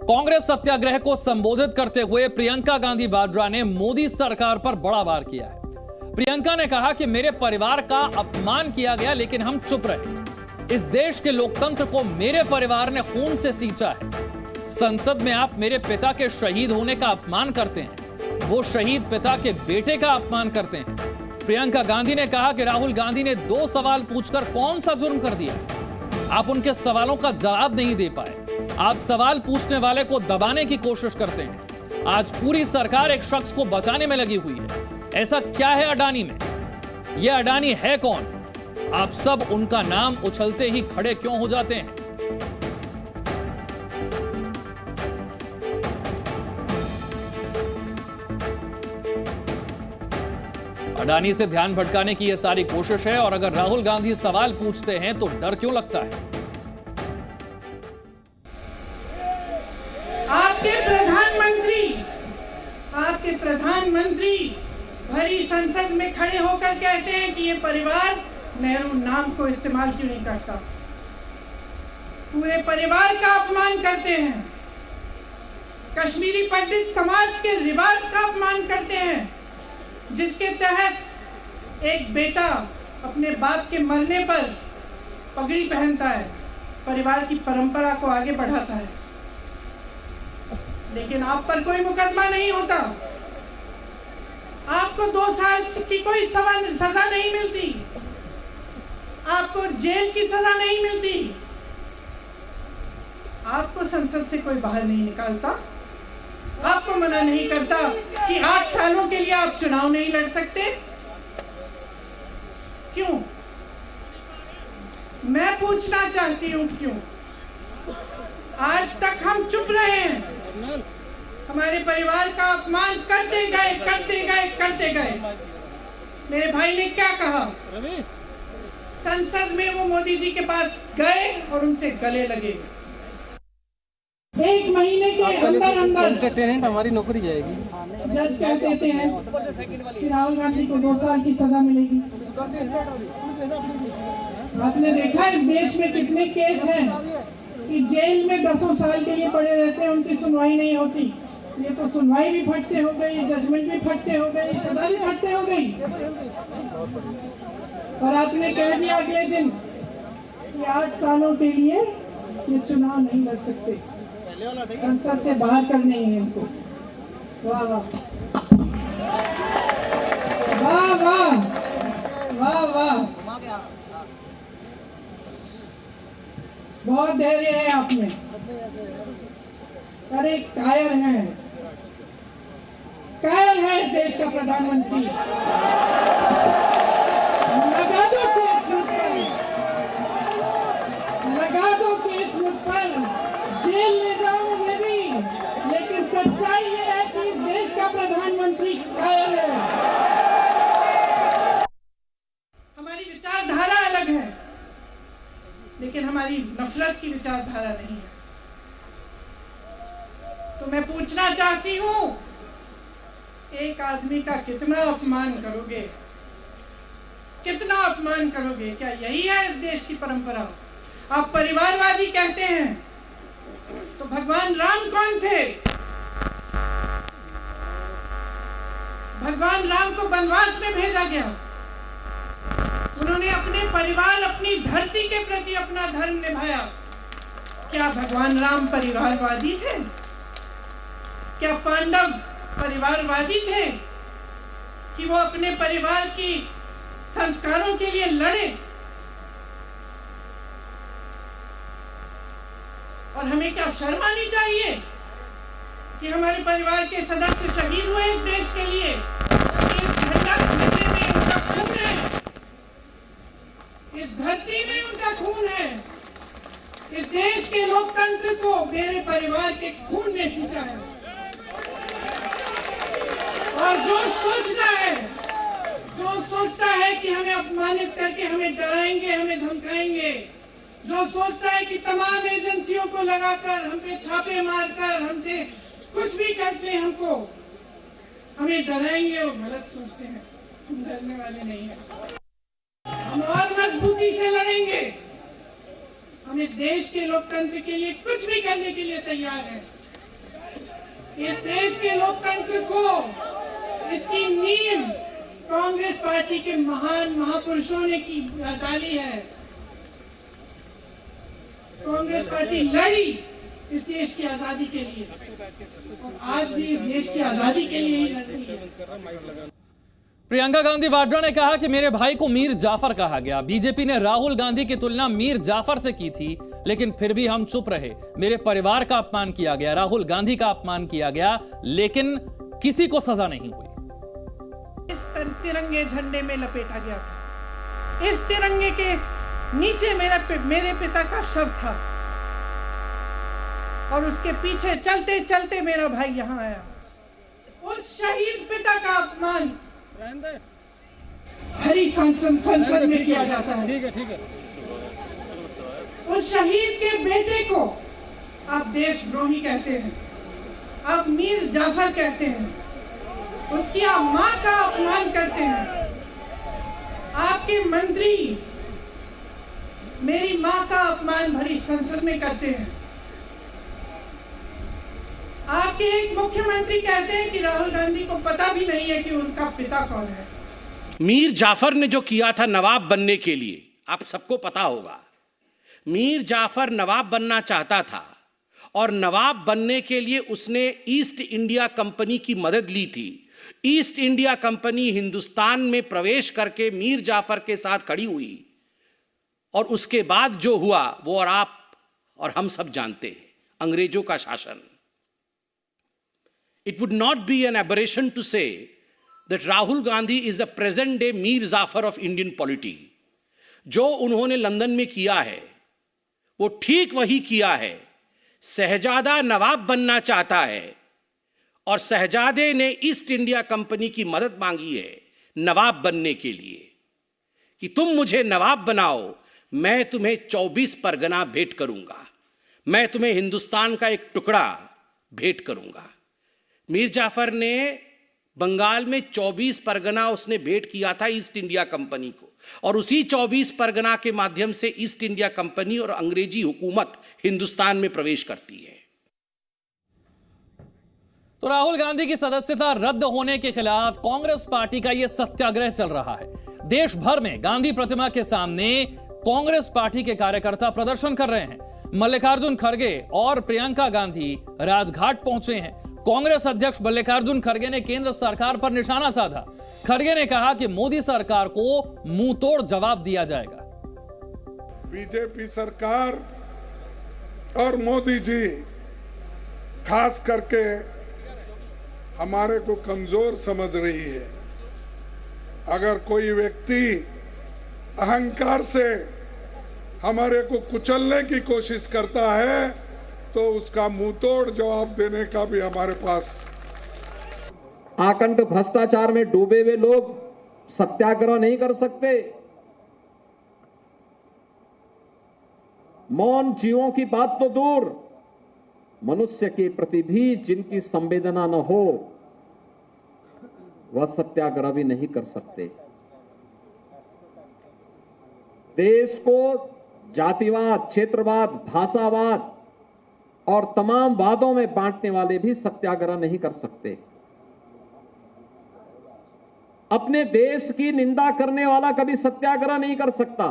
कांग्रेस सत्याग्रह को संबोधित करते हुए प्रियंका गांधी वाड्रा ने मोदी सरकार पर बड़ा वार किया है। प्रियंका ने कहा कि मेरे परिवार का अपमान किया गया लेकिन हम चुप रहे। इस देश के लोकतंत्र को मेरे परिवार ने खून से सींचा है। संसद में आप मेरे पिता के शहीद होने का अपमान करते हैं, वो शहीद पिता के बेटे का अपमान करते हैं। प्रियंका गांधी ने कहा कि राहुल गांधी ने 2 सवाल पूछकर कौन सा जुर्म कर दिया, आप उनके सवालों का जवाब नहीं दे पाए। आप सवाल पूछने वाले को दबाने की कोशिश करते हैं। आज पूरी सरकार एक शख्स को बचाने में लगी हुई है। ऐसा क्या है अडानी में? यह अडानी है कौन? आप सब उनका नाम उछलते ही खड़े क्यों हो जाते हैं? अडानी से ध्यान भटकाने की यह सारी कोशिश है। और अगर राहुल गांधी सवाल पूछते हैं तो डर क्यों लगता है? आपके प्रधानमंत्री भरी संसद में खड़े होकर कहते हैं कि ये परिवार नेहरू नाम को इस्तेमाल क्यों नहीं करता। पूरे परिवार का अपमान करते हैं, कश्मीरी पंडित समाज के रिवाज का अपमान करते हैं, जिसके तहत एक बेटा अपने बाप के मरने पर पगड़ी पहनता है, परिवार की परंपरा को आगे बढ़ाता है। लेकिन आप पर कोई मुकदमा नहीं होता, आपको 2 साल की कोई सजा नहीं मिलती, आपको जेल की सजा नहीं मिलती, आपको संसद से कोई बाहर नहीं निकालता, आपको मना नहीं करता कि 8 सालों के लिए आप चुनाव नहीं लड़ सकते। क्यों? मैं पूछना चाहती हूं क्यों? आज तक हम चुप रहे हैं, हमारे परिवार का अपमान करते गए। मेरे भाई ने क्या कहा? संसद में वो मोदी जी के पास गए और उनसे गले लगे। 1 महीने के अंदर टेनेंट हमारी नौकरी जाएगी। जज कह देते हैं कि राहुल गांधी को 2 साल की सजा मिलेगी। आपने देखा इस देश में कितने केस हैं कि जेल में 10 साल के लिए पड़े रहते हैं, उनकी सुनवाई नहीं होती। ये तो सुनवाई भी फट से हो गई, जजमेंट भी फट से हो गई, सजा भी फट से हो गई। और आपने कह दिया अगले दिन कि 8 सालों के लिए ये चुनाव नहीं लड़ सकते, संसद से बाहर करने ही इनको। वाह वाह वाह वाह वाह वाह, बहुत धैर्य है आप में। अरे कायर है इस देश का प्रधानमंत्री। लगा दो केस मुझ पर, जेल ले जाओ मैं भी, लेकिन सच्चाई ये है कि इस देश का प्रधानमंत्री कायर है। हमारी विचारधारा अलग है, लेकिन हमारी नफरत की विचारधारा नहीं है। तो मैं पूछना चाहती हूं, एक आदमी का कितना अपमान करोगे? क्या यही है इस देश की परंपरा? आप परिवारवादी कहते हैं, तो भगवान राम कौन थे? भगवान राम को वनवास में भेजा गया, उन्होंने अपने परिवार, अपनी धरती के प्रति अपना धर्म निभाया। क्या भगवान राम परिवारवादी थे? क्या पांडव परिवारवादी थे कि वो अपने परिवार की संस्कारों के लिए लड़े? और हमें क्या शर्म आनी चाहिए कि हमारे परिवार के सदस्य शहीद हुए इस देश के लिए? इस झंडे में उनका खून है, इस धरती में उनका खून है। इस देश के लोकतंत्र को मेरे परिवार के खून ने सींचा है। और जो सोचता है कि हमें अपमानित करके हमें डराएंगे, हमें धमकाएंगे, जो सोचता है कि तमाम एजेंसियों को लगाकर हम पे छापे मारकर हमसे कुछ भी करके हमको हमें डराएंगे, वो गलत सोचते हैं। हम डरने वाले नहीं हैं, हम और मजबूती से लड़ेंगे। हम इस देश के लोकतंत्र के लिए कुछ भी करने के लिए तैयार हैं। इस देश के लोकतंत्र को, इसकी नींव कांग्रेस पार्टी के महान महापुरुषों ने की डाली है। कांग्रेस पार्टी लड़ी इस देश की आजादी के लिए और आज भी इस देश की आजादी के लिए ही लड़ रही है। प्रियंका गांधी वाड्रा ने कहा कि मेरे भाई को मीर जाफर कहा गया। बीजेपी ने राहुल गांधी की तुलना मीर जाफर से की थी, लेकिन फिर भी हम चुप रहे। मेरे परिवार का अपमान किया गया, राहुल गांधी का अपमान किया गया, लेकिन किसी को सजा नहीं हुई। इस तिरंगे झंडे में लपेटा गया था। इस तिरंगे के नीचे मेरे पिता का शव था और उसके पीछे चलते चलते मेरा भाई यहां आया। उस शहीद पिता का अपमान हरी संसद में किया जाता है। ठीक है। उस शहीद के बेटे को आप देशद्रोही कहते हैं, आप मीर जाफर कहते हैं, उसकी आप मां का अपमान करते हैं। आपके मंत्री मेरी मां का अपमान भरी संसद में करते हैं। आपके एक मुख्यमंत्री कहते हैं कि राहुल गांधी को पता भी नहीं है कि उनका पिता कौन है। मीर जाफर ने जो किया था नवाब बनने के लिए, आप सबको पता होगा। मीर जाफर नवाब बनना चाहता था और नवाब बनने के लिए उसने ईस्ट इंडिया कंपनी की मदद ली थी। ईस्ट इंडिया कंपनी हिंदुस्तान में प्रवेश करके मीर जाफर के साथ खड़ी हुई और उसके बाद जो हुआ वो और आप और हम सब जानते हैं, अंग्रेजों का शासन। It would not be an aberration to say that Rahul Gandhi is the present day Mir Jafar of Indian polity. जो उन्होंने लंदन में किया है वो ठीक वही किया है। शहजादा नवाब बनना चाहता है और शहजादे ने ईस्ट इंडिया कंपनी की मदद मांगी है नवाब बनने के लिए कि तुम मुझे नवाब बनाओ, मैं तुम्हें 24 परगना भेंट करूंगा, मैं तुम्हें हिंदुस्तान का एक टुकड़ा भेंट करूंगा। मीर जाफर ने बंगाल में 24 परगना उसने भेंट किया था ईस्ट इंडिया कंपनी को और उसी 24 परगना के माध्यम से ईस्ट इंडिया कंपनी और अंग्रेजी हुकूमत हिंदुस्तान में प्रवेश करती है। तो राहुल गांधी की सदस्यता रद्द होने के खिलाफ कांग्रेस पार्टी का यह सत्याग्रह चल रहा है। देश भर में गांधी प्रतिमा के सामने कांग्रेस पार्टी के कार्यकर्ता प्रदर्शन कर रहे हैं। मल्लिकार्जुन खड़गे और प्रियंका गांधी राजघाट पहुंचे हैं। कांग्रेस अध्यक्ष मल्लिकार्जुन खड़गे ने केंद्र सरकार पर निशाना साधा। खड़गे ने कहा कि मोदी सरकार को मुंहतोड़ जवाब दिया जाएगा। बीजेपी सरकार और मोदी जी खास करके हमारे को कमजोर समझ रही है। अगर कोई व्यक्ति अहंकार से हमारे को कुचलने की कोशिश करता है तो उसका मुंहतोड़ जवाब देने का भी हमारे पास। आकंठ भ्रष्टाचार में डूबे हुए लोग सत्याग्रह नहीं कर सकते। मौन जीवों की बात तो दूर, मनुष्य के प्रति भी जिनकी संवेदना न हो वह सत्याग्रह भी नहीं कर सकते। देश को जातिवाद, क्षेत्रवाद, भाषावाद और तमाम वादों में बांटने वाले भी सत्याग्रह नहीं कर सकते। अपने देश की निंदा करने वाला कभी सत्याग्रह नहीं कर सकता।